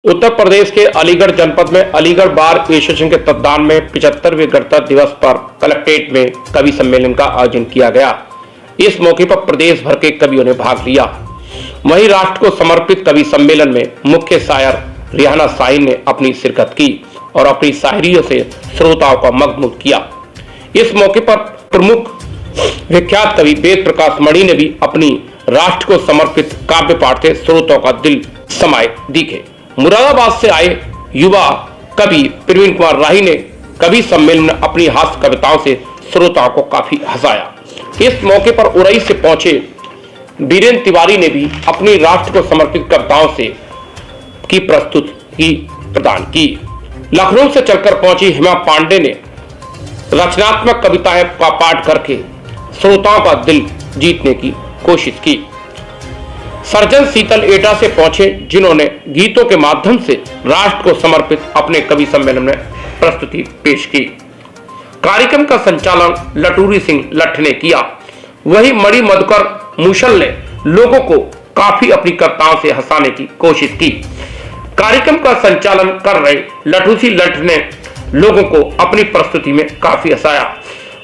उत्तर प्रदेश के अलीगढ़ जनपद में अलीगढ़ बार एसोसिएशन के तत्वाधान में 75वें गणतंत्र दिवस पर कलेक्ट्रेट में कवि सम्मेलन का आयोजन किया गया। इस मौके पर प्रदेश भर के कवियों ने भाग लिया। वहीं राष्ट्र को समर्पित कवि सम्मेलन में मुख्य शायर रिहाना शाहीन ने अपनी शिरकत की और अपनी शायरियों से श्रोताओं का मगमुग्ध किया। इस मौके पर प्रमुख विख्यात कवि वेद प्रकाश मणि ने भी अपनी राष्ट्र को समर्पित काव्य पाठ से श्रोताओं का दिल समाये दिखे। मुरादाबाद से आए युवा कवि प्रवीण कुमार राही ने कवि सम्मेलन में अपनी हास्य कविताओं से श्रोताओं को काफी हंसाया। इस मौके पर उरई से पहुंचे बीरेन तिवारी ने भी अपनी राष्ट्र को समर्पित कविताओं से की प्रस्तुति प्रदान की। लखनऊ से चलकर पहुंची हेमा पांडे ने रचनात्मक कविताएं का पाठ करके श्रोताओं का दिल जीतने की कोशिश की। सर्जन शीतल एटा से पहुंचे जिन्होंने गीतों के माध्यम से राष्ट्र को समर्पित अपने कवि सम्मेलन में प्रस्तुति पेश की। कार्यक्रम का संचालन लटूरी सिंह लठ ने किया। वहीं मणि मधुकर मूसल ने लोगों को काफी अपनी कविताओं से हंसाने की कोशिश की। कार्यक्रम का संचालन कर रहे लटूसी लठ ने लोगों को अपनी प्रस्तुति में काफी हंसाया।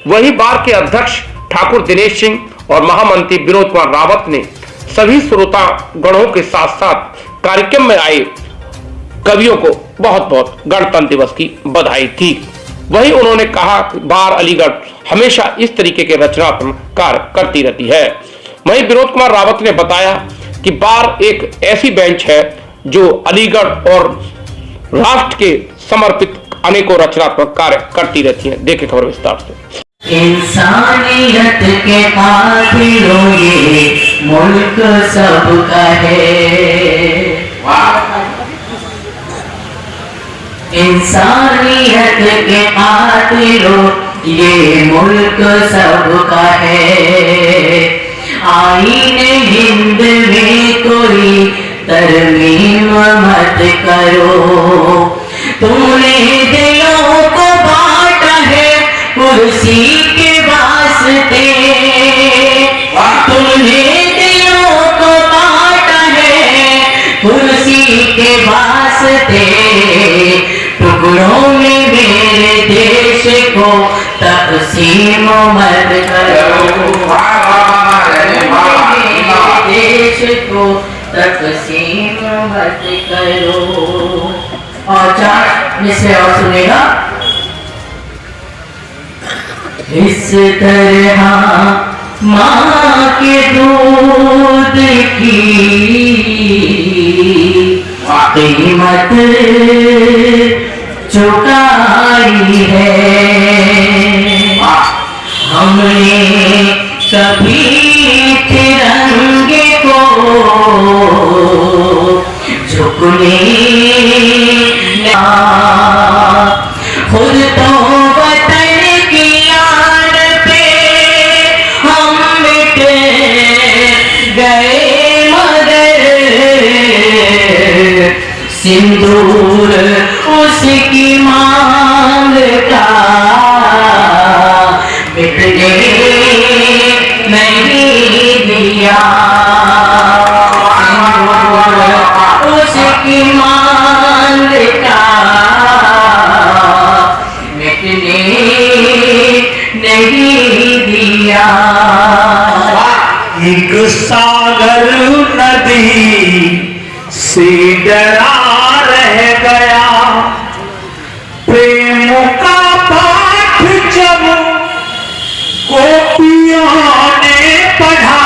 वहीं बार के अध्यक्ष ठाकुर दिनेश सिंह और महामंत्री विनोद कुमार रावत ने सभी श्रोता गणों के साथ साथ कार्यक्रम में आए कवियों को बहुत बहुत गणतंत्र दिवस की बधाई दी। वहीं उन्होंने कहा कि बार अलीगढ़ हमेशा इस तरीके के रचनात्मक कार्य करती रहती है। वहीं विनोद कुमार रावत ने बताया कि बार एक ऐसी बेंच है जो अलीगढ़ और राष्ट्र के समर्पित अनेकों रचनात्मक कार्य करती रहती है। देखें खबर विस्तार से। इंसानियत के कातिलों ये मुल्क सबका है। इंसानियत के कातिलों ये मुल्क सबका है। आईने हिंद में कोई तरमीम मत करो। तुमने दिलों को बांटा है कुर्सी के वास्ते। तुमने दिलों को बांटा है कुर्सी के वास्ते। टुकड़ों में मेरे देश को तक़सीम मत करो। मेरे देश को तक़सीम मत करो। और चार मिसरे और सुनेगा। इस तरह माँ के दूध की कीमत चुकाई है। हमने कभी तिरंगे को झुकने खुद तो सिंदूर उसकी मांग का मिटने नहीं दिया। उसकी मांग का मिटने नहीं दिया। एक सागर नदी से डरा रह गया। प्रेम का पाठ जब गोपियों ने पढ़ा।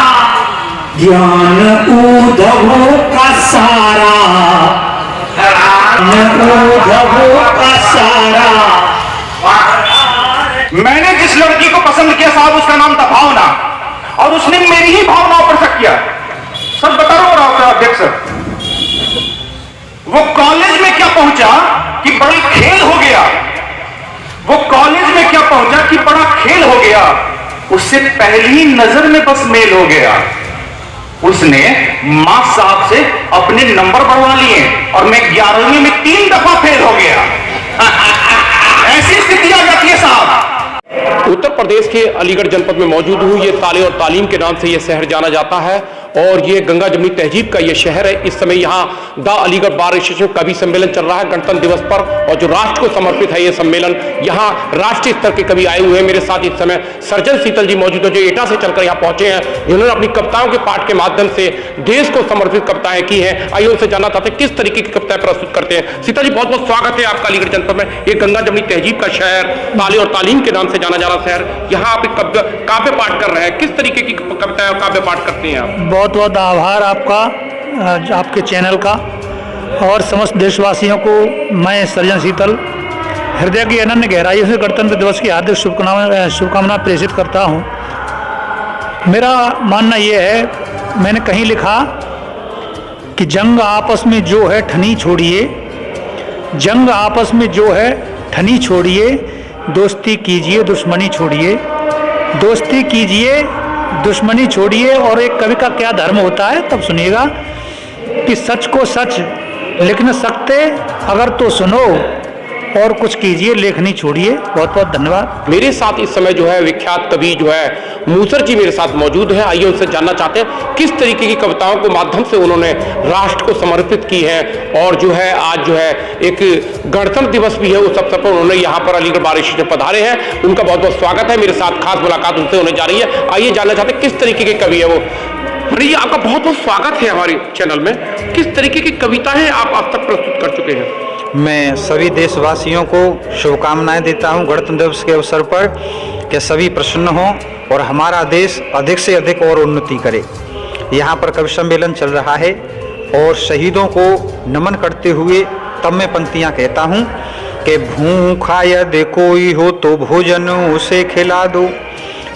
ज्ञान उद्धव का सारा। उद्धव का सारा। मैंने जिस लड़की को पसंद किया साहब उसका नाम था भावना और उसने मेरी ही भावनाओं पर शक किया। सर बता रहा हूं अध्यक्ष सर, वो कॉलेज में क्या पहुंचा कि बड़ा खेल हो गया। वो कॉलेज में क्या पहुंचा कि बड़ा खेल हो गया। उससे पहली नजर में बस मेल हो गया। उसने मां साहब से अपने नंबर बढ़वा लिए और मैं 11वीं में 3 दफा फेल हो गया। ऐसी स्थिति आ जाती है साहब। उत्तर प्रदेश के अलीगढ़ जनपद में मौजूद हूँ। ये ताले और तालीम के नाम से ये शहर जाना जाता है और ये गंगा जमुनी तहजीब का ये शहर है। इस समय यहाँ द अलीगढ़ बार एसोसिएशन कवि सम्मेलन चल रहा है गणतंत्र दिवस पर, और जो राष्ट्र को समर्पित है ये सम्मेलन। यहाँ राष्ट्रीय स्तर के कवि आए हुए हैं। मेरे साथ इस समय सर्जन शीतल जी मौजूद है, जो एटा से चलकर यहाँ पहुंचे हैं, जिन्होंने अपनी कविताओं के पाठ के माध्यम से देश को समर्पित कविताएं की हैं। आइए उनसे जानना चाहते हैं किस तरीके की कविताएं प्रस्तुत करते हैं। शीतल जी, बहुत बहुत स्वागत है आपका अलीगढ़ जनपद में। ये गंगा जमुनी तहजीब का शहर, ताले और तालीम के नाम से जाना जा रहा शहर, यहाँ आप काव्य पाठ कर रहे हैं। किस तरीके की कविताएं और काव्य पाठ करते हैं आप? बहुत बहुत आभार आपका, आपके चैनल का, और समस्त देशवासियों को मैं सर्जन शीतल हृदय की अनन्य गहराई से गणतंत्र दिवस की हार्दिक शुभकामनाएं प्रेषित करता हूँ। मेरा मानना ये है, मैंने कहीं लिखा कि जंग आपस में जो है ठनी छोड़िए, जंग आपस में जो है ठनी छोड़िए, दोस्ती कीजिए दुश्मनी छोड़िए, दोस्ती कीजिए दुश्मनी छोड़िए। और एक कवि का क्या धर्म होता है तब सुनिएगा कि सच को सच लिख न सकते अगर तो सुनो, और कुछ कीजिए लेखनी छोड़िए। बहुत बहुत धन्यवाद। मेरे साथ इस समय जो है विख्यात कवि जो है मूसर जी मेरे साथ मौजूद हैं। आइए उनसे जानना चाहते हैं किस तरीके की कविताओं को माध्यम से उन्होंने राष्ट्र को समर्पित की है, और जो है आज जो है एक गणतंत्र दिवस भी है, उस अवसर पर उन्होंने यहाँ पर अलीगढ़ बार एसोसिएशन पधारे हैं। उनका बहुत बहुत स्वागत है। मेरे साथ खास मुलाकात उनसे होने जा रही है। आइए जानना चाहते हैं किस तरीके के कवि है वो। मणि जी, आपका बहुत बहुत स्वागत है हमारे चैनल में। किस तरीके की कविताएं आप अब तक प्रस्तुत कर चुके हैं? मैं सभी देशवासियों को शुभकामनाएं देता हूं गणतंत्र दिवस के अवसर पर, कि सभी प्रसन्न हों और हमारा देश अधिक से अधिक और उन्नति करे। यहाँ पर कवि सम्मेलन चल रहा है और शहीदों को नमन करते हुए तब मैं पंक्तियाँ कहता हूँ कि भूखा यदि कोई हो तो भोजन उसे खिला दो,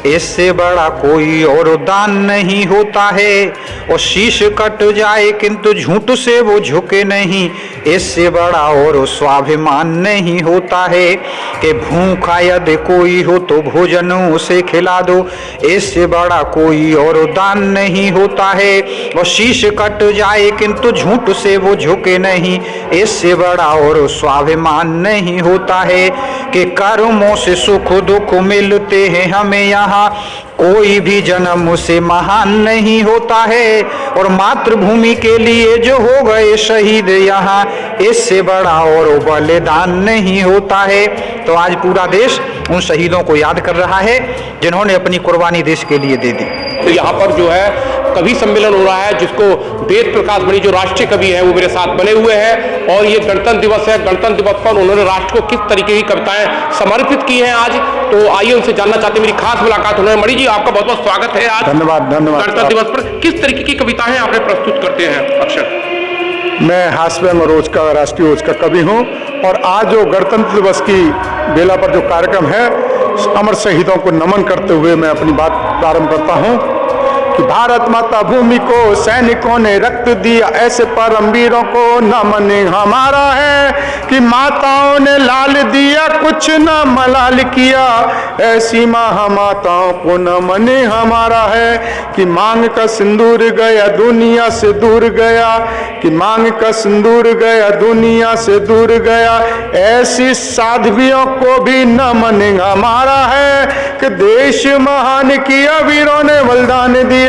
इससे बड़ा कोई और दान नहीं होता है। और शीश कट जाए किंतु झूठ से वो झुके नहीं, इससे बड़ा और स्वाभिमान नहीं होता है। कि भूखा यदि कोई हो तो भोजन उसे खिला दो, इससे बड़ा कोई और दान नहीं होता है। और शीश कट जाए किंतु झूठ से वो झुके नहीं, इससे बड़ा और स्वाभिमान नहीं होता है। कि कर्मों से सुख दुख मिलते हैं हमें यहाँ, कोई भी जन्म से महान नहीं होता है। और मातृभूमि के लिए जो हो गए शहीद यहाँ, इससे बड़ा और बलिदान नहीं होता है। तो आज पूरा देश उन शहीदों को याद कर रहा है जिन्होंने अपनी कुर्बानी देश के लिए दे दी। तो यहाँ पर जो है कवि सम्मेलन हो रहा है, जिसको वेद प्रकाश मणि जो राष्ट्रीय कवि हैं वो मेरे साथ बने हुए हैं, और ये गणतंत्र दिवस है। गणतंत्र दिवस पर उन्होंने राष्ट्र को किस तरीके की कविताएं समर्पित की हैं आज, तो आइए उनसे जानना चाहते हैं। मेरी खास मुलाकात उन्होंने। मणि जी, आपका बहुत बहुत स्वागत है आज। धन्यवाद धन्यवाद। गणतंत्र दिवस पर किस तरीके की कविताएं आपने प्रस्तुत करते हैं? अक्षर, मैं हास्य में रोज का राष्ट्रीय रोज का कवि हूँ, और आज जो गणतंत्र दिवस की बेला पर जो कार्यक्रम है, अमर शहीदों को नमन करते हुए मैं अपनी बात प्रारंभ करता हूँ कि भारत माता भूमि को सैनिकों ने रक्त दिया, ऐसे परमवीरों को नमन हमारा है। कि माताओं ने लाल दिया कुछ न मलाल किया, ऐसी महामाताओं को नमन हमारा है। कि मांग का सिंदूर गया दुनिया से दूर गया, कि मांग का सिंदूर गया दुनिया से दूर गया, ऐसी साध्वियों को भी नमन हमारा है। कि देश महान किया वीरों ने बलिदान दिया,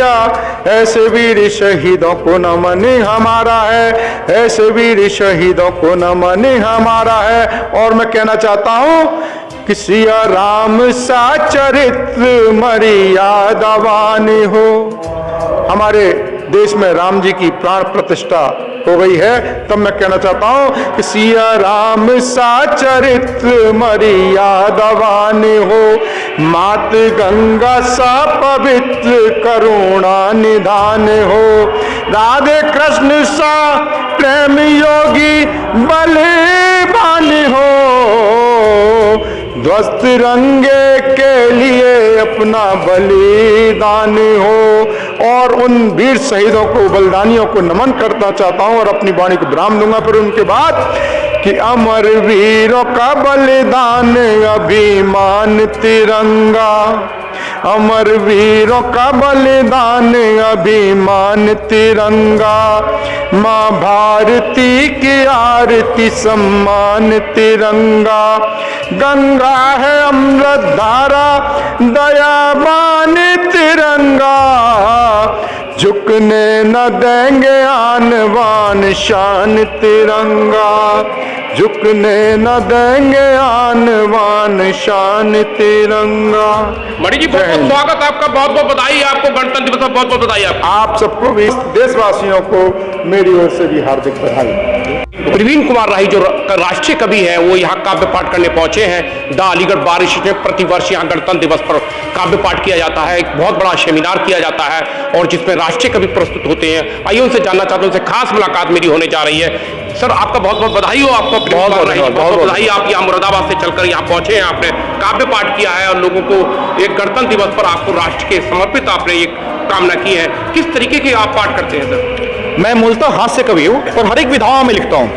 ऐसे वीर शहीदों को नमन हमारा है, ऐसे वीर शहीदों को नमन हमारा है। और मैं कहना चाहता हूँ कि सिया राम सा चरित्र मर्यादावान हो। हमारे देश में राम जी की प्राण प्रतिष्ठा हो गई है, तब मैं कहना चाहता हूँ कि सिया राम सा चरित्र मर्यादावान हो। मात गंगा सा पवित्र करुणा निधान हो। राधे कृष्ण सा प्रेम योगी बलिदान हो। ध्वस्त रंगे के लिए अपना बलिदान हो। और उन वीर शहीदों को, बलिदानियों को नमन करना चाहता हूं, और अपनी वाणी को विराम दूंगा फिर उनके बाद कि अमर वीरों का बलिदान अभिमान तिरंगा, अमर वीरों का बलिदान अभिमान तिरंगा। माँ भारती की आरती सम्मान तिरंगा। गंगा है अमृत धारा दयावान तिरंगा, झुकने न देंगे आन बान शान तिरंगा, झुकने न देंगे आन बान शान तिरंगा। मणि जी बहुत बहुत स्वागत आपका, बहुत बहुत बधाई आपको, गणतंत्र दिवस बहुत बहुत बधाई आपको। आप सबको भी, देशवासियों को मेरी ओर से भी हार्दिक बधाई। प्रवीण कुमार राही जो राष्ट्रीय कवि हैं वो यहाँ काव्य पाठ करने पहुंचे हैं। द अलीगढ़ बार एसोसिएशन में प्रतिवर्ष यहाँ गणतंत्र दिवस पर काव्य पाठ किया जाता है, एक बहुत बड़ा सेमिनार किया जाता है और जिसमें राष्ट्रीय कवि प्रस्तुत होते हैं। आइए उनसे जानना चाहता हूँ, उनसे खास मुलाकात मेरी होने जा रही है। सर आपका बहुत बहुत बधाई हो, आपको बहुत बहुत बधाई। आप यहाँ मुरादाबाद से चलकर यहाँ पहुंचे हैं, आपने काव्य पाठ किया है और लोगों को एक गणतंत्र दिवस पर आपको राष्ट्र के समर्पित आपने एक कामना की है। किस तरीके के आप पाठ करते हैं सर? मैं मूलतः हास्य कवि हूँ और हर एक विधाओं में लिखता हूँ।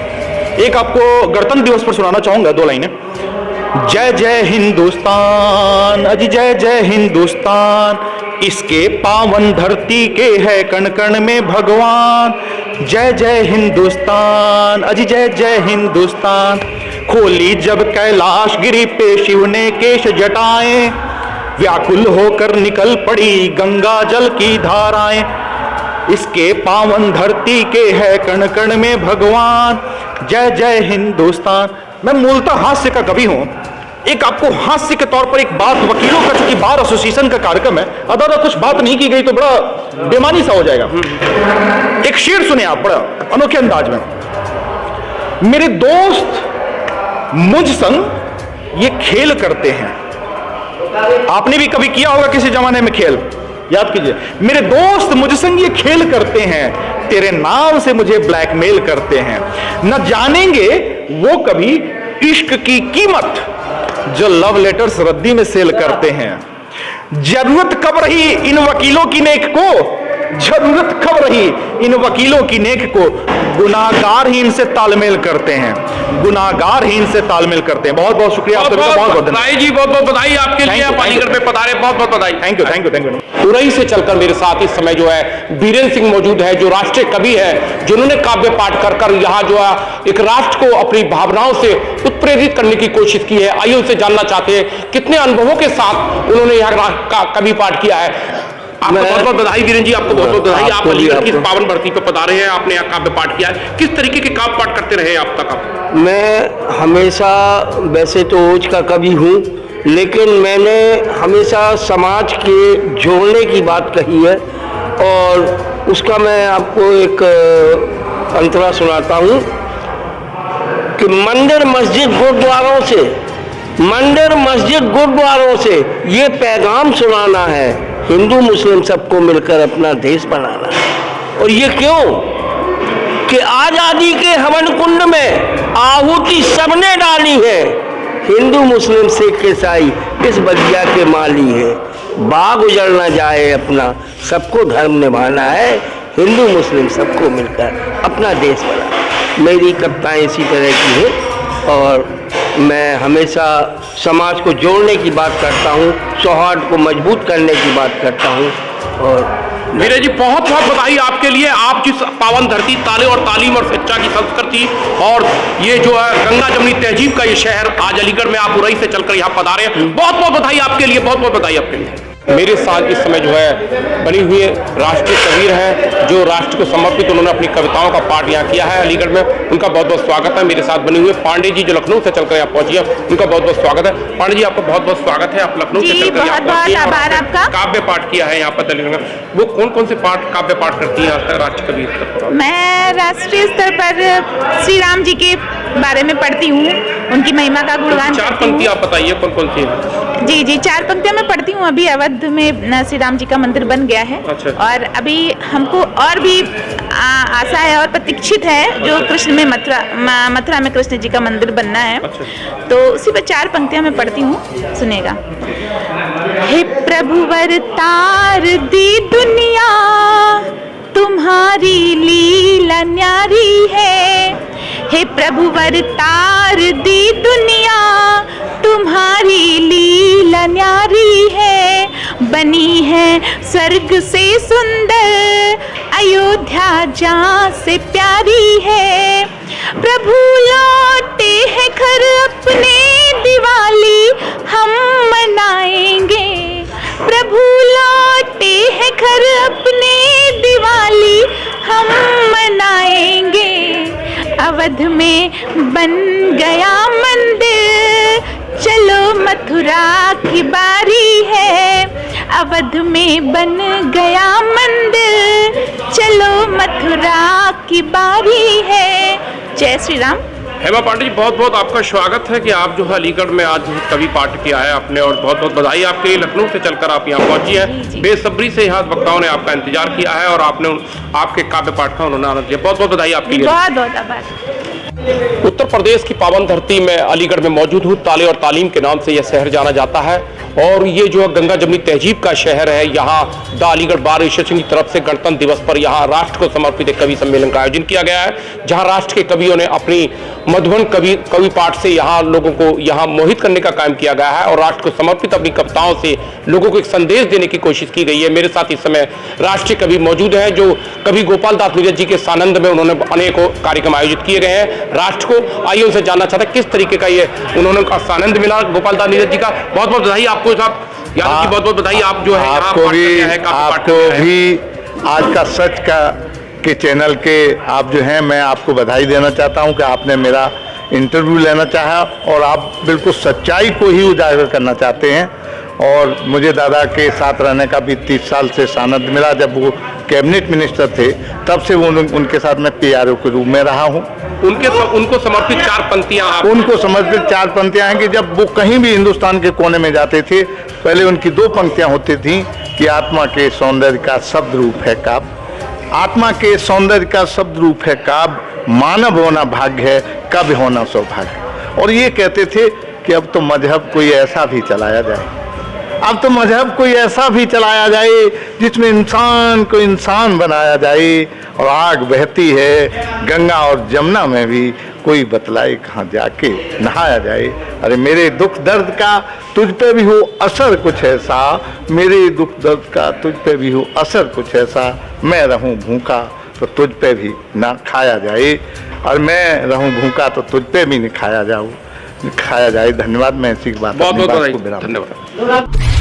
एक आपको गणतंत्र दिवस पर सुनाना चाहूंगा 2 लाइनें। जय जय हिंदुस्तान, अजी जय जय हिंदुस्तान, इसके पावन धरती के है कण कण में भगवान। जय जय हिंदुस्तान, अजी जय जय हिंदुस्तान, खोली जब कैलाश गिरी पे शिव ने केश जटाएं, व्याकुल होकर निकल पड़ी गंगा जल की धाराएं। इसके पावन धरती के है कण कण में भगवान, जय जय हिंदुस्तान। मैं मूलतः हास्य का कवि हूं। एक आपको हास्य के तौर पर एक बात, वकीलों का चूंकि बार एसोसिएशन का कार्यक्रम है, अदालत कुछ बात नहीं की गई तो बड़ा बेमानी सा हो जाएगा। एक शेर सुने आप बड़ा अनोखे अंदाज में। मेरे दोस्त मुझ संग ये खेल करते हैं। आपने भी कभी किया होगा किसी जमाने में खेल, याद कीजिए। मेरे दोस्त मुझ संग ये खेल करते हैं, तेरे नाम से मुझे ब्लैकमेल करते हैं। न जानेंगे वो कभी इश्क की कीमत जो लव लेटर्स रद्दी में सेल करते हैं। जरूरत कब रही इन वकीलों की नेक को, जरूरत कब रही इन वकीलों की नेक को, गुनाहगार ही इनसे तालमेल करते हैं, गुनाहगार ही इनसे तालमेल करते हैं। बहुत बहुत शुक्रिया आप सभी का, बहुत बहुत बधाई जी, बहुत बहुत बधाई आपके लिए, आप अलीगढ़ में पधारे, बहुत बहुत बधाई। Thank you thank you thank you. Orai से चलकर मेरे साथ इस समय जो है बीरेन सिंह मौजूद है, जो राष्ट्रीय कवि है, जिन्होंने काव्य पाठ कर कर यहाँ जो है एक राष्ट्र को अपनी भावनाओं से उत्प्रेरित करने की कोशिश की है। आइए उनसे जानना चाहते हैं कितने अनुभवों के साथ उन्होंने यहाँ कवि पाठ किया है। आपको बहुत बहुत बधाई वीरेन जी, आपको बहुत बहुत बधाई। आप अलीगढ़ की पावन धरती पर पधारे हैं, आपने यहाँ काव्य पाठ किया है। किस तरीके के काव्य पाठ करते रहे आप तक? आप मैं हमेशा वैसे तो ओज का कवि हूँ, लेकिन मैंने हमेशा समाज के जोड़ने की बात कही है और उसका मैं आपको एक अंतरा सुनाता हूँ कि मंदिर मस्जिद गुरुद्वारों से ये पैगाम सुनाना है, हिंदू मुस्लिम सबको मिलकर अपना देश बनाना है। और ये क्यों कि आज़ादी के हवन कुंड में आहुति सबने डाली है, हिंदू मुस्लिम सिख ईसाई इस बगिया के माली है। बाग उजड़ न जाए अपना, सबको धर्म निभाना है, हिंदू मुस्लिम सबको मिलकर अपना देश बनाना। मेरी कविताएं इसी तरह की हैं और मैं हमेशा समाज को जोड़ने की बात करता हूँ, सौहार्द को मजबूत करने की बात करता हूँ। और वीरेन जी बहुत बहुत बधाई आपके लिए, आप जिस पावन धरती ताले और तालीम और शिक्षा की संस्कृति और ये जो है गंगा जमुनी तहजीब का ये शहर आज अलीगढ़ में आप उरई से चलकर यहाँ पधारे हैं। बहुत बहुत बधाई आपके लिए, बहुत बहुत बधाई आपके लिए। मेरे साथ इस समय जो है बनी हुई राष्ट्रीय कवि हैं, जो राष्ट्र को समर्पित उन्होंने अपनी कविताओं का पाठ यहाँ किया है अलीगढ़ में, उनका बहुत बहुत स्वागत है। मेरे साथ बने हुए पांडे जी जो लखनऊ से चलकर यहाँ पहुंची है, उनका बहुत बहुत स्वागत है। पांडे जी आपका बहुत बहुत स्वागत है, आप लखनऊ से चलकर यहाँ पहुंची हैं, काव्य पाठ किया है यहाँ पर अलीगढ़ में। वो कौन कौन से काव्य पाठ करती है आज तक राष्ट्रीय कवि स्तर पर? मैं राष्ट्रीय स्तर पर श्री राम जी के बारे में पढ़ती हूँ, उनकी महिमा का गुणगान करती हूँ। 4 पंक्ति आप बताइए कौन कौन सी है? जी जी 4 पंक्तियाँ मैं पढ़ती हूँ। अभी अवध में श्री राम जी का मंदिर बन गया है। अच्छा। और अभी हमको और भी आशा है और प्रतीक्षित है जो कृष्ण में मथुरा में कृष्ण जी का मंदिर बनना है। अच्छा। तो उसी पर 4 पंक्तियाँ मैं पढ़ती हूँ, सुनेगा। हे प्रभुवर तार दी दुनिया, तुम्हारी लीला न्यारी है। हे प्रभुवर तार दी दुनिया, तुम्हारी लीला न्यारी है। बनी है स्वर्ग से सुंदर, अयोध्या जहाँ से प्यारी है। प्रभु लौटे हैं घर अपने, दिवाली हम मनाएंगे। प्रभु लौटे हैं घर अपने, दिवाली हम मनाएंगे। अवध में बन गया मंदिर, चलो मथुरा की बारी है। अवध में बन गया मंदिर, चलो मथुरा की बारी है। जय श्री राम। हेमा पांडे जी, बहुत बहुत आपका स्वागत है कि आप जो है अलीगढ़ में आज कवि पाठ किया है आपने, और बहुत बहुत बधाई आपके लिए। लखनऊ से चलकर आप यहाँ पहुंची हैं, बेसब्री से यहाँ वक्ताओं ने आपका इंतजार किया है और आपने आपके काव्य पाठ का उन्होंने आनंद लिया। बहुत बहुत बधाई आपके लिए। बहुत बहुत आभार। उत्तर प्रदेश की पावन धरती में अलीगढ़ में मौजूद हूँ। ताले और तालीम के नाम से यह शहर जाना जाता है और ये जो गंगा जमुनी तहजीब का शहर है, यहाँ द अलीगढ़ बार एसोसिएशन की तरफ से गणतंत्र दिवस पर यहाँ राष्ट्र को समर्पित एक कवि सम्मेलन का आयोजन किया गया है, जहाँ राष्ट्र के कवियों ने अपनी मधुबन कवि पाठ से यहाँ लोगों को यहाँ मोहित करने का काम किया गया है और राष्ट्र को समर्पित अपनी कविताओं से लोगों को एक संदेश देने की कोशिश की गई है। मेरे साथ इस समय राष्ट्रीय कवि मौजूद हैं, जो कवि गोपाल दास नीरज जी के सानंद में उन्होंने अनेकों कार्यक्रम आयोजित किए गए हैं राष्ट्र को। आइए उनसे जानना चाहता है किस तरीके का ये उन्होंने सानंद मिला गोपाल दास नीरज जी का। बहुत बहुत बधाई आपको साहब, यादव जी बहुत बहुत बधाई। आप जो है आपको भी आज का सच का के चैनल के आप जो हैं, मैं आपको बधाई देना चाहता हूं कि आपने मेरा इंटरव्यू लेना चाहा और आप बिल्कुल सच्चाई को ही उजागर करना चाहते हैं। और मुझे दादा के साथ रहने का भी 30 साल से सानंद मिला। जब वो कैबिनेट मिनिस्टर थे तब से वो उनके साथ मैं PRO के रूप में रहा हूँ। उनको समर्पित 4 पंक्तियां उनको समर्पित 4 पंक्तियां हैं कि जब वो कहीं भी हिंदुस्तान के कोने में जाते थे, पहले उनकी 2 पंक्तियां होती थी कि आत्मा के सौंदर्य का शब्द रूप है काव्य, आत्मा के सौंदर्य का शब्द रूप है काव्य, मानव होना भाग्य है, कवि होना सौभाग्य। और ये कहते थे कि अब तो मजहब कोई ऐसा भी चलाया जाए, अब तो मजहब कोई ऐसा भी चलाया जाए जिसमें इंसान को इंसान बनाया जाए। और आग बहती है गंगा और जमुना में भी, कोई बतलाए कहाँ जाके नहाया जाए। अरे मेरे दुख दर्द का तुझ पे भी हो असर कुछ ऐसा, मेरे दुख दर्द का तुझ पे भी हो असर कुछ ऐसा। मैं रहूं भूखा तो तुझ पे भी ना खाया जाए, और मैं रहूं भूखा तो तुझ पे भी नहीं खाया जाए। धन्यवाद। मैं इसी बात बहुत बहुत धन्यवाद।